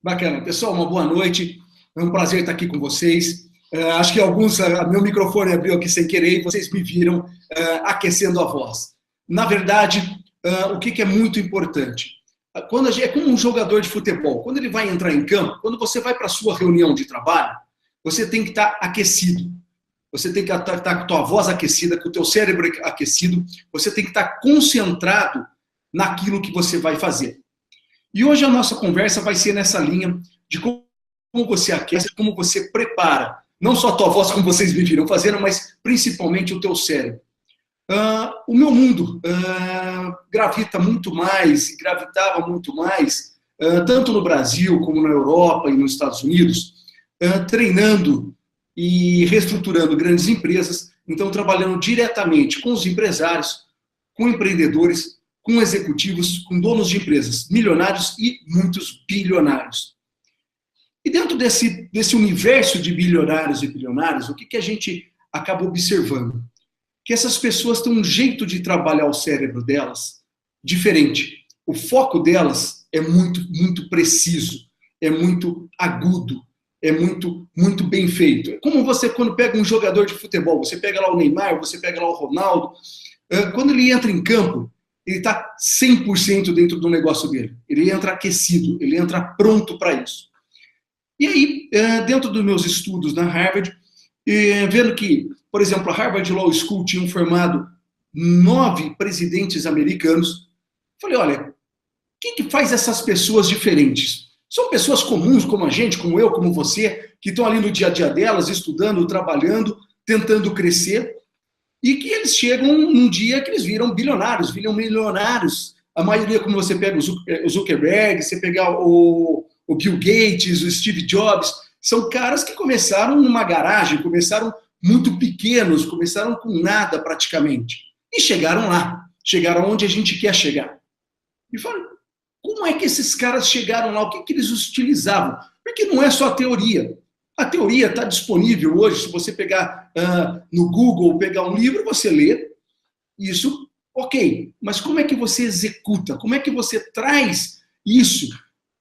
Bacana. Pessoal, uma boa noite. É um prazer estar aqui com vocês. Acho que meu microfone abriu aqui sem querer e vocês me viram aquecendo a voz. Na verdade, o que é muito importante? É como um jogador de futebol. Quando ele vai entrar em campo, quando você vai para a sua reunião de trabalho, você tem que estar aquecido. Você tem que estar com a tua voz aquecida, com o teu cérebro aquecido. Você tem que estar concentrado naquilo que você vai fazer. E hoje a nossa conversa vai ser nessa linha de como você aquece, como você prepara, não só a tua voz, como vocês me viram fazendo, mas principalmente o teu cérebro. O meu mundo gravitava muito mais, tanto no Brasil como na Europa e nos Estados Unidos, treinando e reestruturando grandes empresas, então trabalhando diretamente com os empresários, com empreendedores, com executivos, com donos de empresas, milionários e muitos bilionários. E dentro desse universo de bilionários e bilionários, o que a gente acaba observando? Que essas pessoas têm um jeito de trabalhar o cérebro delas diferente. O foco delas é muito preciso, é muito agudo, é muito bem feito. É como você, quando pega um jogador de futebol, você pega lá o Neymar, você pega lá o Ronaldo, quando ele entra em campo, ele está 100% dentro do negócio dele. Ele entra aquecido, ele entra pronto para isso. E aí, dentro dos meus estudos na Harvard, vendo que, por exemplo, a Harvard Law School tinha formado 9 presidentes americanos, falei, olha, o que faz essas pessoas diferentes? São pessoas comuns como a gente, como eu, como você, que estão ali no dia a dia delas, estudando, trabalhando, tentando crescer, e que eles chegam num dia que eles viram bilionários, viram milionários. A maioria, como você pega o Zuckerberg, você pega o Bill Gates, o Steve Jobs, são caras que começaram numa garagem, começaram muito pequenos, começaram com nada praticamente. E chegaram lá, chegaram onde a gente quer chegar. E falaram, como é que esses caras chegaram lá? O que eles utilizavam? Porque não é só a teoria. A teoria está disponível hoje, se você pegar no Google, pegar um livro, você lê, isso, ok. Mas como é que você executa? Como é que você traz isso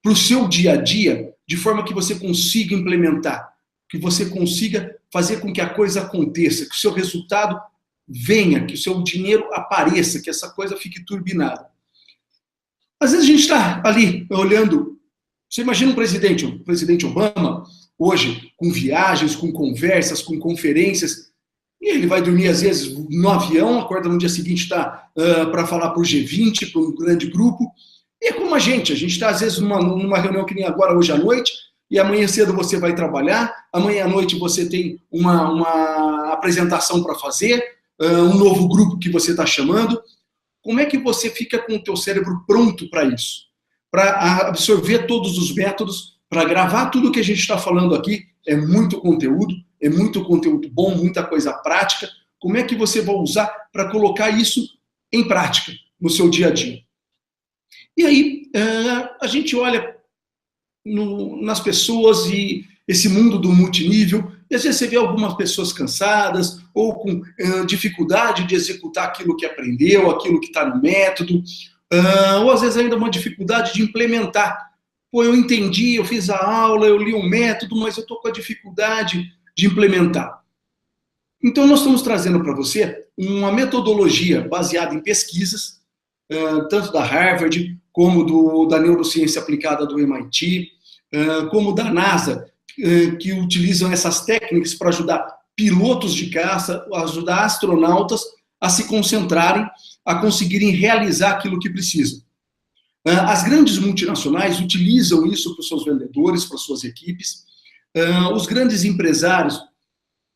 para o seu dia a dia, de forma que você consiga implementar, que você consiga fazer com que a coisa aconteça, que o seu resultado venha, que o seu dinheiro apareça, que essa coisa fique turbinada. Às vezes a gente está ali olhando, você imagina o presidente Obama, hoje, com viagens, com conversas, com conferências, e ele vai dormir, às vezes, no avião, acorda no dia seguinte, está para falar para o G20, para um grande grupo, e é como a gente está, às vezes, numa reunião que nem agora, hoje à noite, e amanhã cedo você vai trabalhar, amanhã à noite você tem uma apresentação para fazer, um novo grupo que você está chamando. Como é que você fica com o teu cérebro pronto para isso? Para absorver todos os métodos, para gravar tudo que a gente está falando aqui, é muito conteúdo bom, muita coisa prática. Como é que você vai usar para colocar isso em prática no seu dia a dia? E aí, a gente olha nas pessoas e esse mundo do multinível, e às vezes você vê algumas pessoas cansadas ou com dificuldade de executar aquilo que aprendeu, aquilo que está no método, ou às vezes ainda uma dificuldade de implementar. Pô, eu entendi, eu fiz a aula, eu li um método, mas eu estou com a dificuldade de implementar. Então, nós estamos trazendo para você uma metodologia baseada em pesquisas, tanto da Harvard, como da neurociência aplicada do MIT, como da NASA, que utilizam essas técnicas para ajudar pilotos de caça, ajudar astronautas a se concentrarem, a conseguirem realizar aquilo que precisam. As grandes multinacionais utilizam isso para os seus vendedores, para as suas equipes. Os grandes empresários,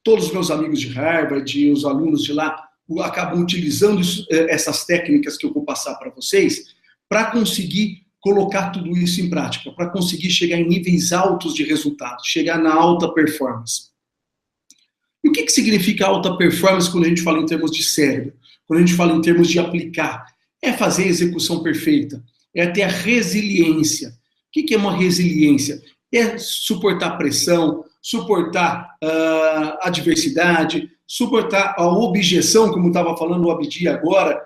todos os meus amigos de Harvard, os alunos de lá, acabam utilizando essas técnicas que eu vou passar para vocês para conseguir colocar tudo isso em prática, para conseguir chegar em níveis altos de resultado, chegar na alta performance. E o que significa alta performance quando a gente fala em termos de cérebro? Quando a gente fala em termos de aplicar? É fazer a execução perfeita, é ter a resiliência. O que é uma resiliência? É suportar pressão, suportar adversidade, suportar a objeção, como estava falando o Abdi agora,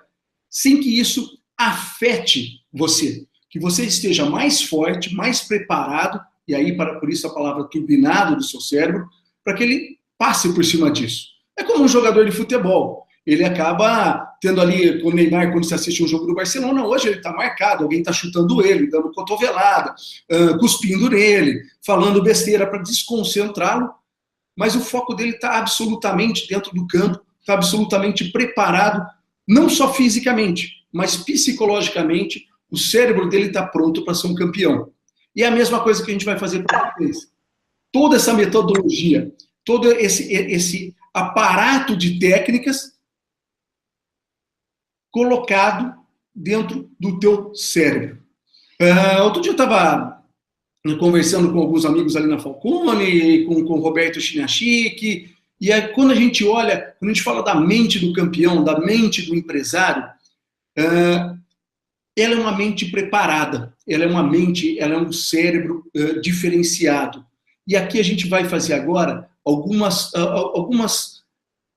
sem que isso afete você. Que você esteja mais forte, mais preparado e aí por isso a palavra turbinado do seu cérebro, para que ele passe por cima disso. É como um jogador de futebol. Ele acaba tendo ali, com o Neymar, quando você assiste um jogo do Barcelona, hoje ele está marcado, alguém está chutando ele, dando cotovelada, cuspindo nele, falando besteira para desconcentrá-lo, mas o foco dele está absolutamente dentro do campo, está absolutamente preparado, não só fisicamente, mas psicologicamente, o cérebro dele está pronto para ser um campeão. E é a mesma coisa que a gente vai fazer para vocês. Toda essa metodologia, todo esse aparato de técnicas colocado dentro do teu cérebro. Outro dia eu estava conversando com alguns amigos ali na Falcone, com o Roberto Chinachique, e aí quando a gente olha, quando a gente fala da mente do campeão, da mente do empresário, ela é uma mente preparada, ela é um cérebro diferenciado. E aqui a gente vai fazer agora algumas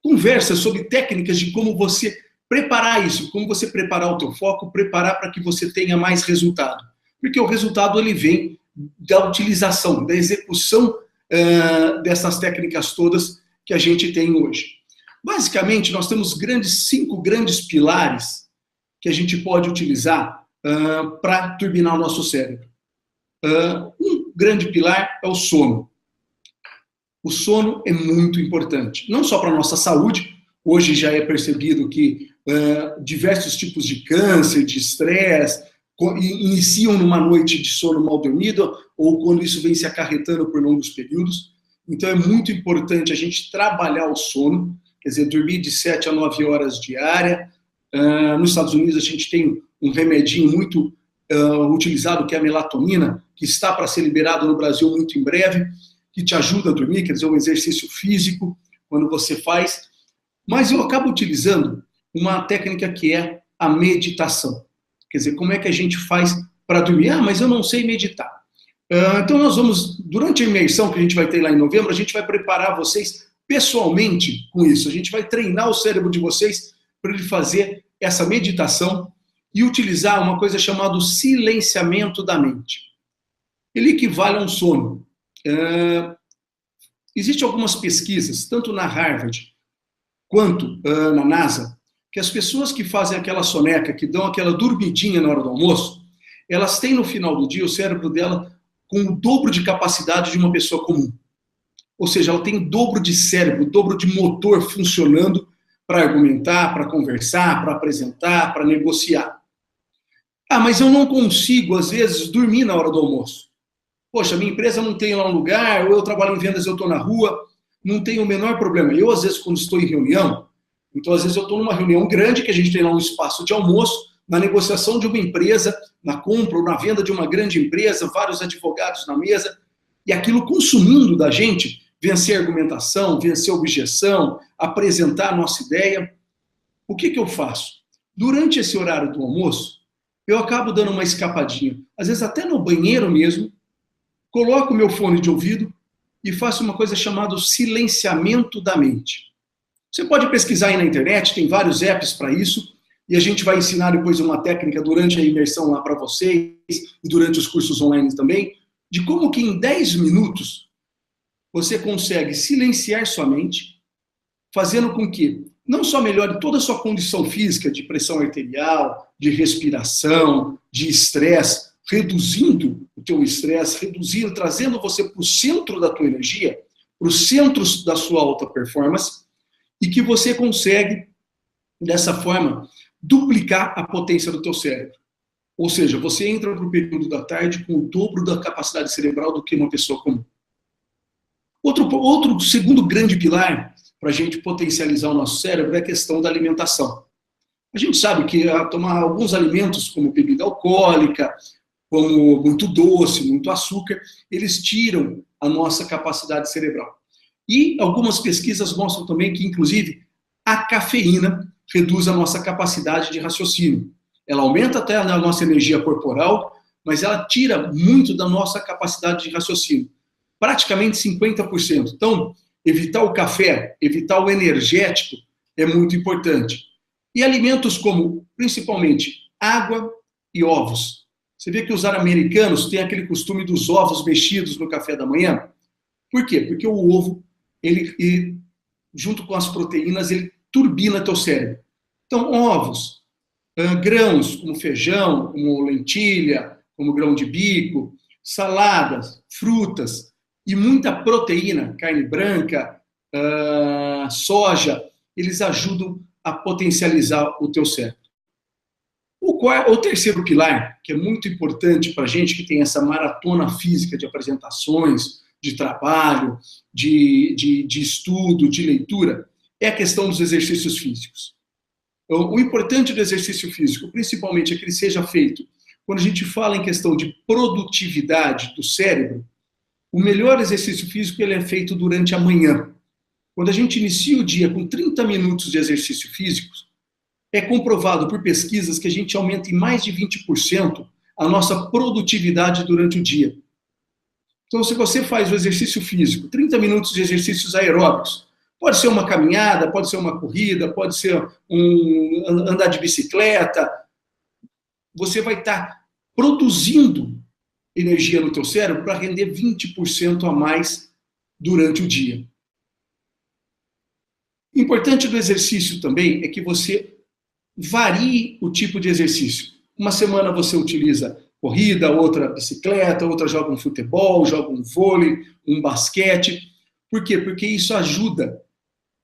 conversas sobre técnicas de como você preparar isso, como você preparar o teu foco, preparar para que você tenha mais resultado. Porque o resultado ele vem da utilização, da execução dessas técnicas todas que a gente tem hoje. Basicamente, nós temos 5 grandes pilares que a gente pode utilizar para turbinar o nosso cérebro. Um grande pilar é o sono. O sono é muito importante, não só para a nossa saúde. Hoje já é percebido que diversos tipos de câncer, de estresse, iniciam numa noite de sono mal dormido ou quando isso vem se acarretando por longos períodos. Então é muito importante a gente trabalhar o sono, quer dizer, dormir de 7 a 9 horas diária. Nos Estados Unidos a gente tem um remedinho muito utilizado que é a melatonina, que está para ser liberado no Brasil muito em breve, que te ajuda a dormir, quer dizer, um exercício físico quando você faz. Mas eu acabo utilizando uma técnica que é a meditação. Quer dizer, como é que a gente faz para dormir? Mas eu não sei meditar. Então nós vamos, durante a imersão que a gente vai ter lá em novembro, a gente vai preparar vocês pessoalmente com isso. A gente vai treinar o cérebro de vocês para ele fazer essa meditação e utilizar uma coisa chamada silenciamento da mente. Ele equivale a um sono. Existem algumas pesquisas, tanto na Harvard quanto na NASA, que as pessoas que fazem aquela soneca, que dão aquela dormidinha na hora do almoço, elas têm no final do dia o cérebro dela com o dobro de capacidade de uma pessoa comum. Ou seja, ela tem o dobro de cérebro, o dobro de motor funcionando para argumentar, para conversar, para apresentar, para negociar. Mas eu não consigo, às vezes, dormir na hora do almoço. Poxa, minha empresa não tem lá um lugar, ou eu trabalho em vendas, eu estou na rua, não tem o menor problema. Eu, às vezes, quando estou em reunião, então, às vezes, eu estou numa reunião grande, que a gente tem lá um espaço de almoço, na negociação de uma empresa, na compra ou na venda de uma grande empresa, vários advogados na mesa, e aquilo consumindo da gente, vencer argumentação, vencer objeção, apresentar a nossa ideia. O que eu faço? Durante esse horário do almoço, eu acabo dando uma escapadinha, às vezes até no banheiro mesmo, coloco o meu fone de ouvido e faço uma coisa chamada silenciamento da mente. Você pode pesquisar aí na internet, tem vários apps para isso, e a gente vai ensinar depois uma técnica durante a imersão lá para vocês, e durante os cursos online também, de como que em 10 minutos você consegue silenciar sua mente, fazendo com que não só melhore toda a sua condição física de pressão arterial, de respiração, de estresse, reduzindo o teu estresse, reduzindo, trazendo você para o centro da tua energia, para o centro da sua alta performance, e que você consegue, dessa forma, duplicar a potência do teu cérebro. Ou seja, você entra para o período da tarde com o dobro da capacidade cerebral do que uma pessoa comum. Outro segundo grande pilar para a gente potencializar o nosso cérebro é a questão da alimentação. A gente sabe que tomar alguns alimentos, como bebida alcoólica, como muito doce, muito açúcar, eles tiram a nossa capacidade cerebral. E algumas pesquisas mostram também que, inclusive, a cafeína reduz a nossa capacidade de raciocínio. Ela aumenta até a nossa energia corporal, mas ela tira muito da nossa capacidade de raciocínio. Praticamente 50%. Então, evitar o café, evitar o energético é muito importante. E alimentos como, principalmente, água e ovos. Você vê que os americanos têm aquele costume dos ovos mexidos no café da manhã. Por quê? Porque o ovo, ele junto com as proteínas, ele turbina teu cérebro. Então, ovos, grãos, como feijão, como lentilha, como grão de bico, saladas, frutas e muita proteína, carne branca, soja, eles ajudam a potencializar o teu cérebro. O terceiro pilar, que é muito importante para a gente que tem essa maratona física de apresentações, de trabalho, de estudo, de leitura, é a questão dos exercícios físicos. Então, o importante do exercício físico, principalmente, é que ele seja feito quando a gente fala em questão de produtividade do cérebro. O melhor exercício físico ele é feito durante a manhã. Quando a gente inicia o dia com 30 minutos de exercício físico, é comprovado por pesquisas que a gente aumenta em mais de 20% a nossa produtividade durante o dia. Então, se você faz o exercício físico, 30 minutos de exercícios aeróbicos, pode ser uma caminhada, pode ser uma corrida, pode ser andar de bicicleta, você vai estar produzindo energia no teu cérebro para render 20% a mais durante o dia. O importante do exercício também é que você varie o tipo de exercício. Uma semana você utiliza corrida, outra bicicleta, outra joga um futebol, joga um vôlei, um basquete. Por quê? Porque isso ajuda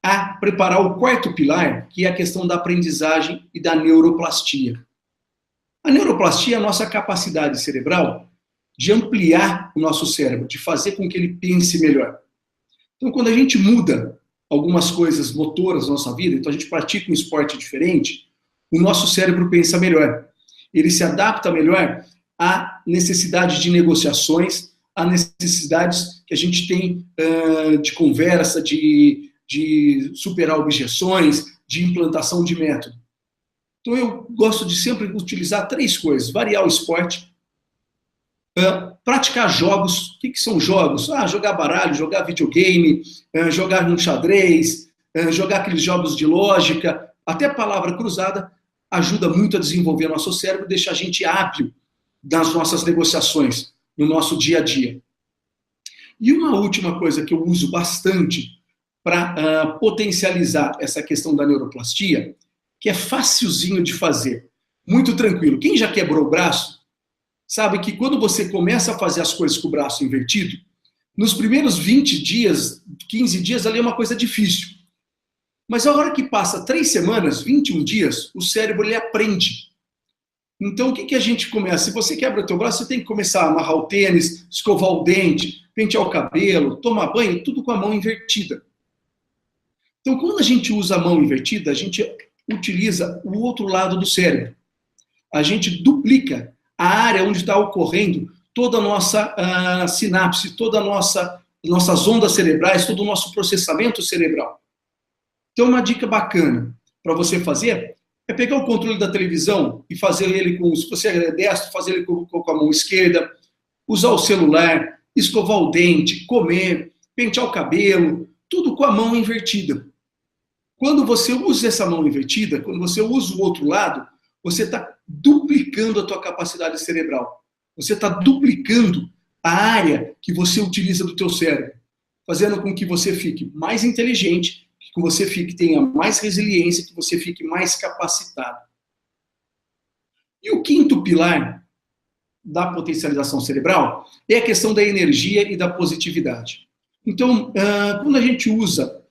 a preparar o quarto pilar, que é a questão da aprendizagem e da neuroplastia. A neuroplastia é a nossa capacidade cerebral de ampliar o nosso cérebro, de fazer com que ele pense melhor. Então, quando a gente muda algumas coisas motoras na nossa vida, então a gente pratica um esporte diferente, o nosso cérebro pensa melhor. Ele se adapta melhor à necessidade de negociações, a necessidades que a gente tem de conversa, de superar objeções, de implantação de método. Então, eu gosto de sempre utilizar 3 coisas. Variar o esporte, praticar jogos. O que são jogos? Jogar baralho, jogar videogame, jogar um xadrez, jogar aqueles jogos de lógica. Até a palavra cruzada ajuda muito a desenvolver nosso cérebro e deixa a gente hábil nas nossas negociações, no nosso dia a dia. E uma última coisa que eu uso bastante para potencializar essa questão da neuroplastia, que é facilzinho de fazer, muito tranquilo. Quem já quebrou o braço, sabe que quando você começa a fazer as coisas com o braço invertido, nos primeiros 20 dias, 15 dias, ali é uma coisa difícil. Mas a hora que passa 3 semanas, 21 dias, o cérebro ele aprende. Então, o que a gente começa? Se você quebra o teu braço, você tem que começar a amarrar o tênis, escovar o dente, pentear o cabelo, tomar banho, tudo com a mão invertida. Então, quando a gente usa a mão invertida, a gente utiliza o outro lado do cérebro. A gente duplica a área onde está ocorrendo toda a nossa sinapse, toda a nossas ondas cerebrais, todo o nosso processamento cerebral. Então, uma dica bacana para você fazer é pegar o controle da televisão e fazer ele se você é destro, fazer ele com a mão esquerda, usar o celular, escovar o dente, comer, pentear o cabelo, tudo com a mão invertida. Quando você usa essa mão invertida, quando você usa o outro lado, você está duplicando a tua capacidade cerebral. Você está duplicando a área que você utiliza do teu cérebro, fazendo com que você fique mais inteligente, que você tenha mais resiliência, que você fique mais capacitado. E o quinto pilar da potencialização cerebral é a questão da energia e da positividade. Então, quando a gente usa...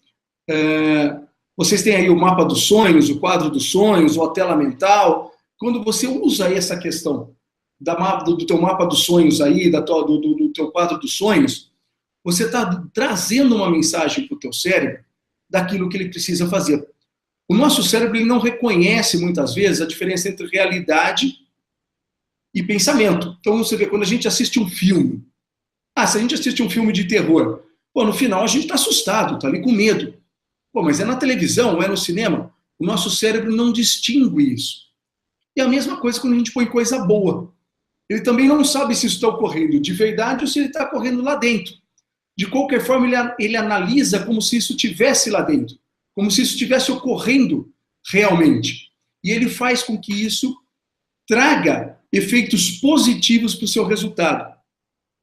vocês têm aí o mapa dos sonhos, o quadro dos sonhos, ou a tela mental. Quando você usa aí essa questão do teu mapa dos sonhos aí, do teu quadro dos sonhos, você está trazendo uma mensagem para o teu cérebro daquilo que ele precisa fazer. O nosso cérebro ele não reconhece, muitas vezes, a diferença entre realidade e pensamento. Então, você vê, quando a gente assiste um filme, se a gente assiste um filme de terror, no final a gente está assustado, está ali com medo. Mas é na televisão, é no cinema, o nosso cérebro não distingue isso. E a mesma coisa quando a gente põe coisa boa. Ele também não sabe se isso está ocorrendo de verdade ou se ele está ocorrendo lá dentro. De qualquer forma, ele analisa como se isso estivesse lá dentro, como se isso estivesse ocorrendo realmente. E ele faz com que isso traga efeitos positivos para o seu resultado.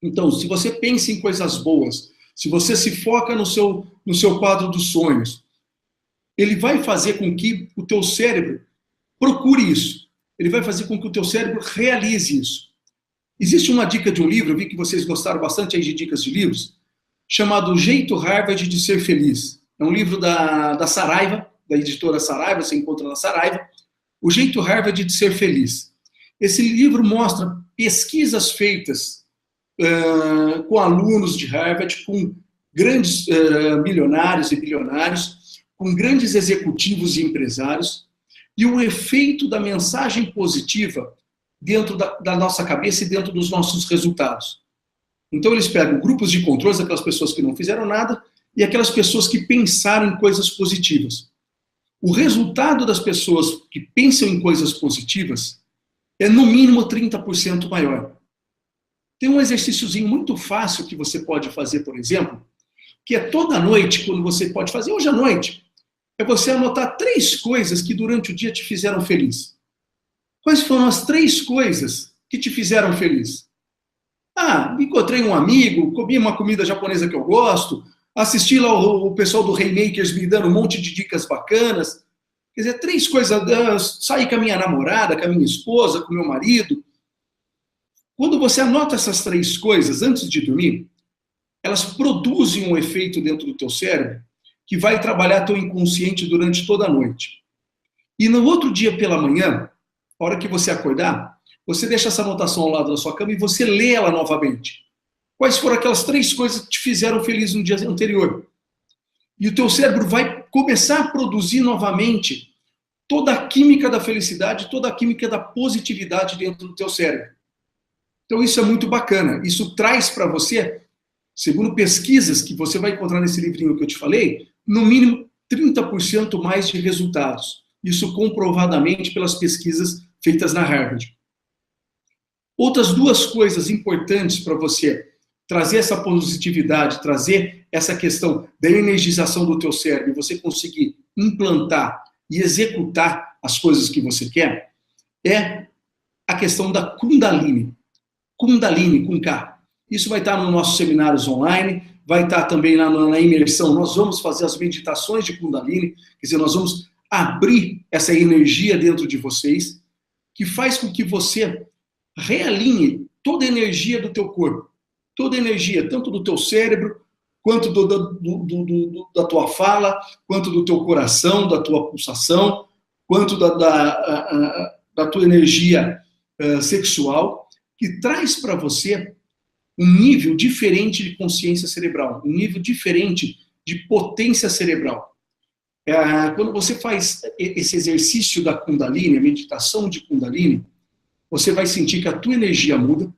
Então, se você pensa em coisas boas, se você se foca no seu quadro dos sonhos, ele vai fazer com que o teu cérebro procure isso. Ele vai fazer com que o teu cérebro realize isso. Existe uma dica de um livro, eu vi que vocês gostaram bastante aí de dicas de livros, chamado O Jeito Harvard de Ser Feliz. É um livro da Saraiva, da editora Saraiva, você encontra na Saraiva. O Jeito Harvard de Ser Feliz. Esse livro mostra pesquisas feitas com alunos de Harvard, com grandes milionários e bilionários, com grandes executivos e empresários, e o efeito da mensagem positiva dentro da nossa cabeça e dentro dos nossos resultados. Então, eles pegam grupos de controles, aquelas pessoas que não fizeram nada, e aquelas pessoas que pensaram em coisas positivas. O resultado das pessoas que pensam em coisas positivas é, no mínimo, 30% maior. Tem um exercíciozinho muito fácil que você pode fazer, por exemplo, que é toda noite, quando você pode fazer, hoje à noite, é você anotar 3 coisas que durante o dia te fizeram feliz. Quais foram as 3 coisas que te fizeram feliz? Encontrei um amigo, comi uma comida japonesa que eu gosto, assisti lá o pessoal do Haymakers me dando um monte de dicas bacanas. Quer dizer, 3 coisas, saí com a minha namorada, com a minha esposa, com o meu marido. Quando você anota essas 3 coisas antes de dormir, elas produzem um efeito dentro do teu cérebro que vai trabalhar teu inconsciente durante toda a noite. E no outro dia pela manhã, a hora que você acordar, você deixa essa anotação ao lado da sua cama e você lê ela novamente. Quais foram aquelas 3 coisas que te fizeram feliz no dia anterior? E o teu cérebro vai começar a produzir novamente toda a química da felicidade, toda a química da positividade dentro do teu cérebro. Então isso é muito bacana. Isso traz para você, segundo pesquisas que você vai encontrar nesse livrinho que eu te falei, no mínimo 30% mais de resultados. Isso comprovadamente pelas pesquisas feitas na Harvard. Outras 2 coisas importantes para você trazer essa positividade, trazer essa questão da energização do teu cérebro e você conseguir implantar e executar as coisas que você quer, é a questão da Kundalini. Kundalini, com K. Isso vai estar nos nossos seminários online, vai estar também lá na imersão. Nós vamos fazer as meditações de Kundalini, quer dizer, nós vamos abrir essa energia dentro de vocês, que faz com que você realinhe toda a energia do teu corpo. Toda a energia, tanto do teu cérebro, quanto da tua fala, quanto do teu coração, da tua pulsação, quanto da tua energia sexual, que traz para você um nível diferente de consciência cerebral, um nível diferente de potência cerebral. Quando você faz esse exercício da Kundalini, a meditação de Kundalini, você vai sentir que a tua energia muda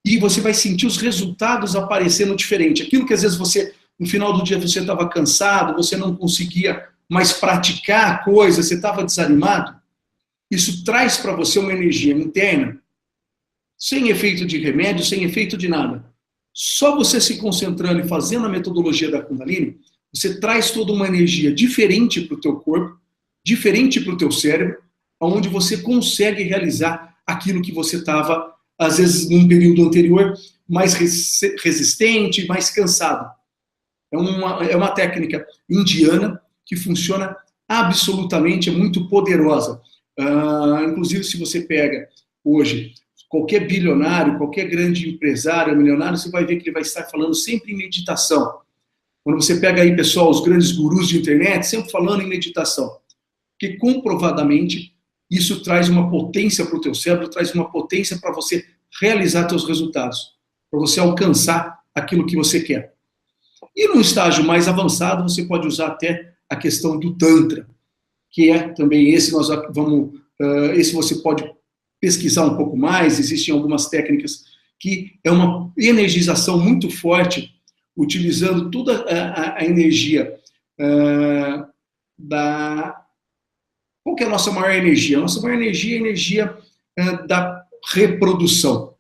e você vai sentir os resultados aparecendo diferente. Aquilo que às vezes você, no final do dia, você estava cansado, você não conseguia mais praticar a coisa, você estava desanimado, isso traz para você uma energia interna, sem efeito de remédio, sem efeito de nada. Só você se concentrando e fazendo a metodologia da Kundalini, você traz toda uma energia diferente para o teu corpo, diferente para o teu cérebro, onde você consegue realizar aquilo que você estava, às vezes, num período anterior, mais resistente, mais cansado. É uma técnica indiana que funciona absolutamente, é muito poderosa. Inclusive, se você pega hoje qualquer bilionário, qualquer grande empresário, milionário, você vai ver que ele vai estar falando sempre em meditação. Quando você pega aí, pessoal, os grandes gurus de internet, sempre falando em meditação. Porque, comprovadamente, isso traz uma potência para o teu cérebro, traz uma potência para você realizar seus resultados, para você alcançar aquilo que você quer. E num estágio mais avançado, você pode usar até a questão do Tantra, que é também esse, esse você pode pesquisar um pouco mais, existem algumas técnicas que é uma energização muito forte, utilizando toda a energia Qual que é a nossa maior energia? A nossa maior energia é a energia da reprodução.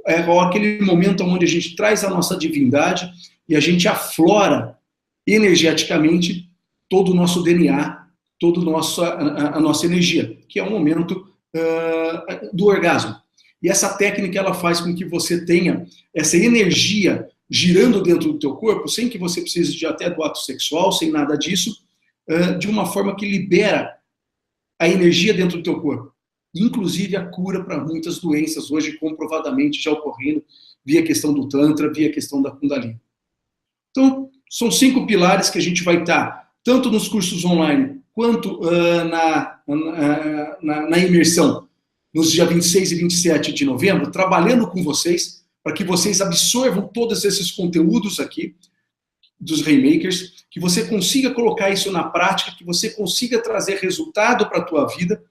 É aquele momento onde a gente traz a nossa divindade e a gente aflora energeticamente todo o nosso DNA, toda a nossa energia, que é um momento do orgasmo. E essa técnica, ela faz com que você tenha essa energia girando dentro do teu corpo, sem que você precise de até do ato sexual, sem nada disso, de uma forma que libera a energia dentro do teu corpo. Inclusive a cura para muitas doenças, hoje comprovadamente já ocorrendo, via questão do Tantra, via questão da Kundalini. Então, são 5 pilares que a gente vai estar, tanto nos cursos online, quanto na imersão, nos dias 26 e 27 de novembro, trabalhando com vocês, para que vocês absorvam todos esses conteúdos aqui, dos Rainmakers, que você consiga colocar isso na prática, que você consiga trazer resultado para a tua vida,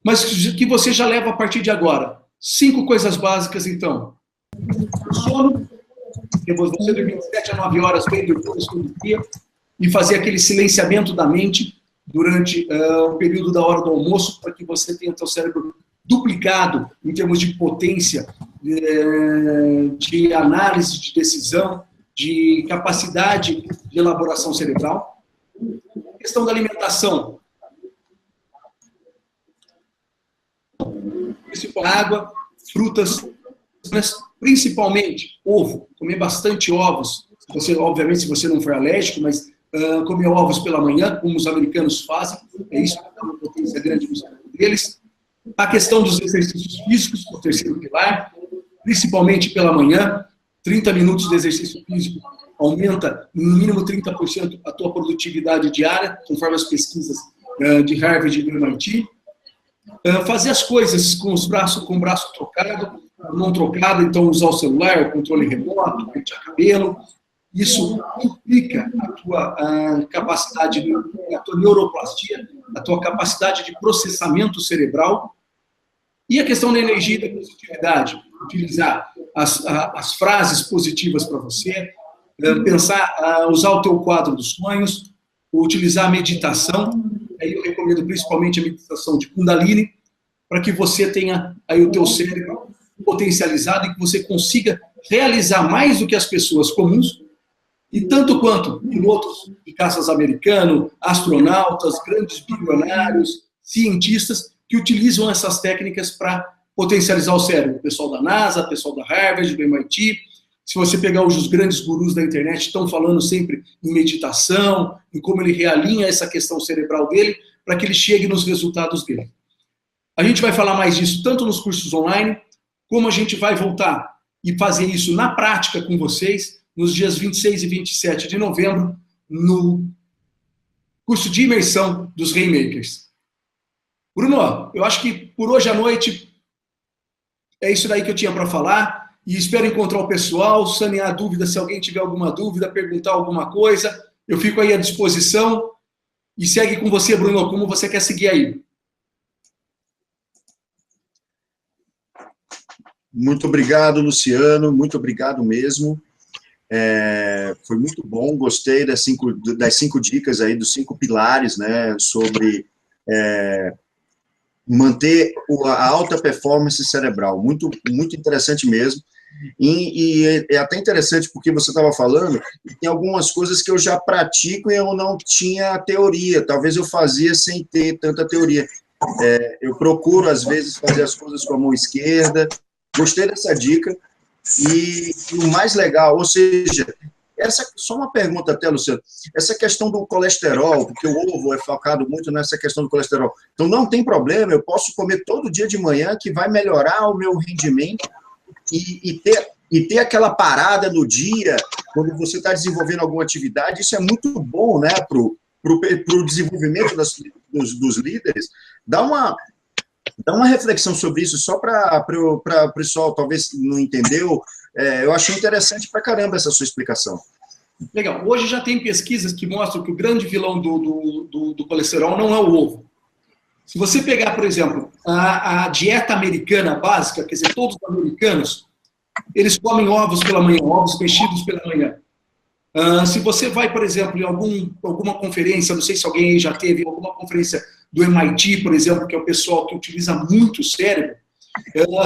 mas que você já leva a partir de agora. 5 coisas básicas, então. O sono, você dormir de 7 a 9 horas bem dormidas todo dia, e fazer aquele silenciamento da mente durante o período da hora do almoço, para que você tenha o seu cérebro duplicado em termos de potência, de análise de decisão, de capacidade de elaboração cerebral. A questão da alimentação. Água, frutas, mas principalmente ovo. Comer bastante ovos. Obviamente, se você não for alérgico, mas comer ovos pela manhã, como os americanos fazem. É isso que dá uma potência grande no cérebro deles. A questão dos exercícios físicos, o terceiro pilar, principalmente pela manhã. 30 minutos de exercício físico aumenta em no mínimo 30% a tua produtividade diária, conforme as pesquisas de Harvard e do MIT. Fazer as coisas com o braço trocado, mão trocada, então usar o celular, o controle remoto, pentear cabelo. Isso implica a tua capacidade, a tua neuroplastia, a tua capacidade de processamento cerebral. E a questão da energia e da positividade. Utilizar as frases positivas para você, pensar, usar o teu quadro dos sonhos, utilizar a meditação. Aí eu recomendo principalmente a meditação de Kundalini, para que você tenha aí o teu cérebro potencializado e que você consiga realizar mais do que as pessoas comuns, e tanto quanto pilotos de caças americanos, astronautas, grandes bilionários, cientistas, que utilizam essas técnicas para potencializar o cérebro. O pessoal da NASA, o pessoal da Harvard, do MIT. Se você pegar hoje os grandes gurus da internet, estão falando sempre em meditação, em como ele realinha essa questão cerebral dele, para que ele chegue nos resultados dele. A gente vai falar mais disso tanto nos cursos online, como a gente vai voltar e fazer isso na prática com vocês, nos dias 26 e 27 de novembro, no curso de imersão dos Rainmakers. Bruno, eu acho que por hoje à noite é isso daí que eu tinha para falar, e espero encontrar o pessoal, sanear dúvidas, se alguém tiver alguma dúvida, perguntar alguma coisa, eu fico aí à disposição, e segue com você, Bruno, como você quer seguir aí. Muito obrigado, Luciano, muito obrigado mesmo. Foi muito bom, gostei das 5 dicas aí, dos 5 pilares, né, sobre manter a alta performance cerebral. Muito, muito interessante mesmo. E é até interessante porque você estava falando, tem algumas coisas que eu já pratico e eu não tinha teoria, talvez eu fazia sem ter tanta teoria. Eu procuro, às vezes, fazer as coisas com a mão esquerda. Gostei dessa dica. E o mais legal, ou seja, só uma pergunta até, Luciano, essa questão do colesterol, porque o ovo é focado muito nessa questão do colesterol, então não tem problema, eu posso comer todo dia de manhã que vai melhorar o meu rendimento e ter aquela parada no dia, quando você está desenvolvendo alguma atividade, isso é muito bom, né, para o desenvolvimento dos líderes. Dá uma reflexão sobre isso, só para o pessoal, talvez não entendeu. Eu achei interessante pra caramba essa sua explicação. Legal. Hoje já tem pesquisas que mostram que o grande vilão do colesterol não é o ovo. Se você pegar, por exemplo, a dieta americana básica, quer dizer, todos os americanos, eles comem ovos pela manhã, ovos mexidos pela manhã. Se você vai, por exemplo, em alguma conferência, não sei se alguém aí já teve, alguma conferência do MIT, por exemplo, que é o pessoal que utiliza muito o cérebro,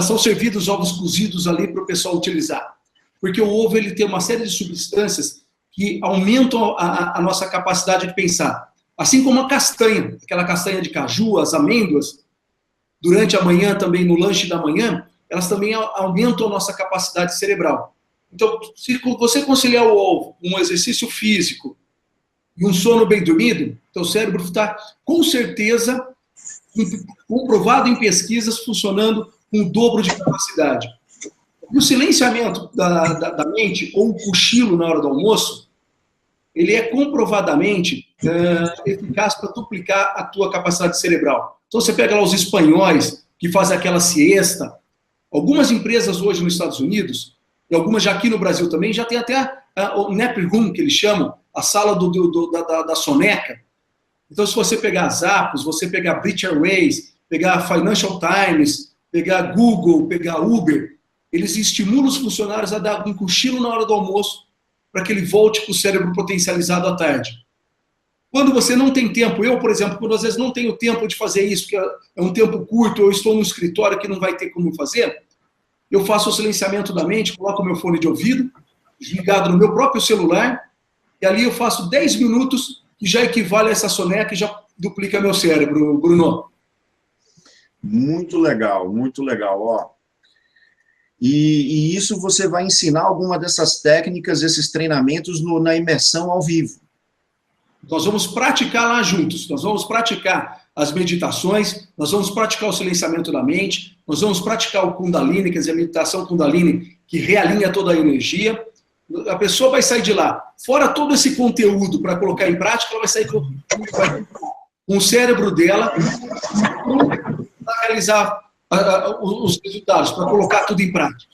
são servidos ovos cozidos ali para o pessoal utilizar. Porque o ovo ele tem uma série de substâncias que aumentam a nossa capacidade de pensar. Assim como a castanha, aquela castanha de caju, as amêndoas, durante a manhã, também no lanche da manhã, elas também aumentam a nossa capacidade cerebral. Então, se você conciliar um exercício físico e um sono bem dormido, teu cérebro está, com certeza, comprovado em pesquisas, funcionando com o dobro de capacidade. E o silenciamento da mente, ou o cochilo na hora do almoço, ele é comprovadamente eficaz para duplicar a tua capacidade cerebral. Então, você pega lá os espanhóis, que fazem aquela siesta. Algumas empresas hoje nos Estados Unidos, e algumas já aqui no Brasil também, já tem até o nap room, que eles chamam, a sala da soneca. Então, se você pegar Zappos, você pegar British Airways, pegar Financial Times, pegar Google, pegar Uber, eles estimulam os funcionários a dar um cochilo na hora do almoço, para que ele volte com o cérebro potencializado à tarde. Quando você não tem tempo, eu, por exemplo, quando às vezes não tenho tempo de fazer isso, porque é um tempo curto, eu estou no escritório que não vai ter como fazer, eu faço o silenciamento da mente, coloco o meu fone de ouvido, ligado no meu próprio celular, e ali eu faço 10 minutos, que já equivale a essa soneca e já duplica meu cérebro, Bruno. Muito legal, ó. E isso você vai ensinar alguma dessas técnicas, esses treinamentos na imersão ao vivo. Nós vamos praticar lá juntos, nós vamos praticar as meditações, nós vamos praticar o silenciamento da mente, nós vamos praticar o Kundalini, quer dizer, a meditação Kundalini, que realinha toda a energia. A pessoa vai sair de lá, fora todo esse conteúdo para colocar em prática, ela vai sair com o cérebro dela para realizar os resultados, para colocar tudo em prática.